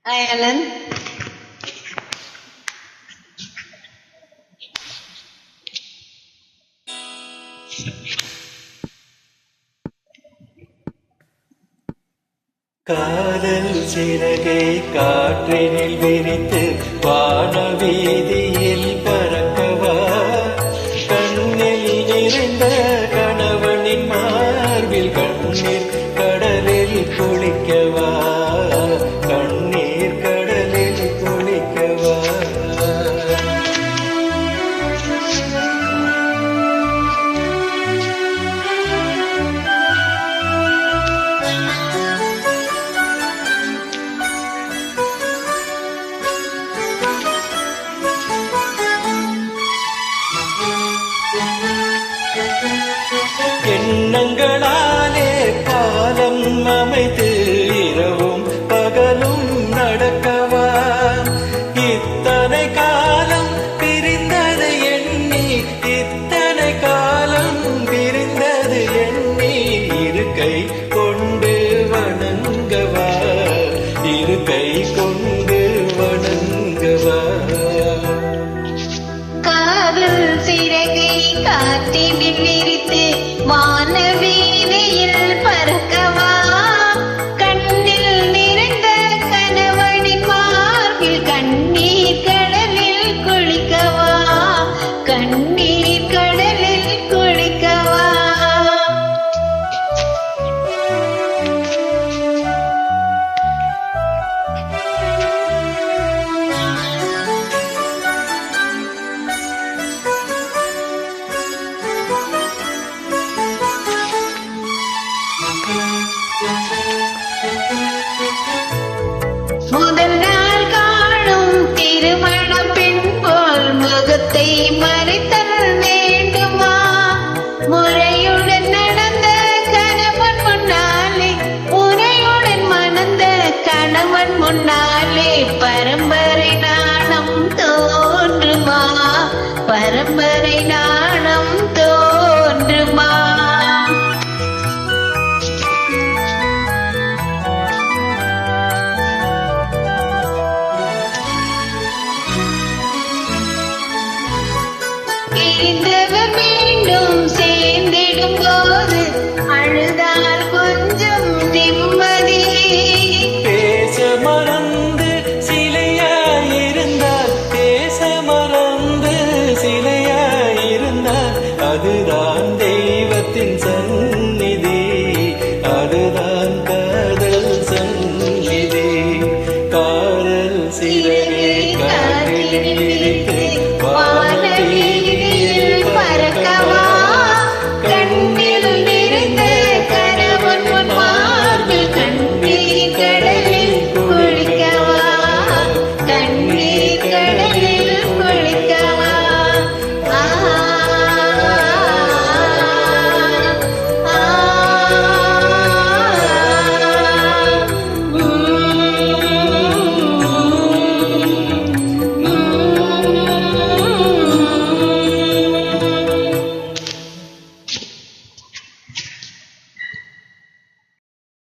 Hi, Alan. காதல் சிறகை காற்றினில் விரித்து வானவீதியில் பறக்கவா, கண்ணில் நிறைந்த கணவனின் மார்பில் கண்ணீர் கடலில் குளிக்கவா, கண்ணீர் கடலில் குளிக்கவா. எண்ணங்களாலே காலம் அமைத்து இரவும் பகலும் நடக்கவா, இத்தனை காலம் பிரிந்தது எண்ணி, இத்தனை காலம் பிரிந்தது எண்ணி, இருக்கை கொண்டு வணங்கவா, இருக்கை கொண்டு வணங்கவா. காதல் சிறகை காற்றினில் விரித்து வானவீதியில் பறக்கவா, கண்ணில் நிறைந்த கணவனின் மார்பில் கண்ணீர் கடலில் குளிக்கவா, கண்ணீர் கடலில் குளிக்கவா. முதல் நாள் காணும் திருமண பெண் போல் முகத்தை மறைத்தல் வேண்டுமா, முறையுடன் நடந்த கணவன் முன்னாலே, முறையுடன் மணந்த கணவன் முன்னாலே பரம்பரை நாணம் தோன்றுமா, பரம்பரை நாணம் தோன்றுமா. பிரிந்தவர் மீண்டும் சேர்ந்திடும் போது அழுதால் கொஞ்சம் நிம்மதி, பேச மறந்து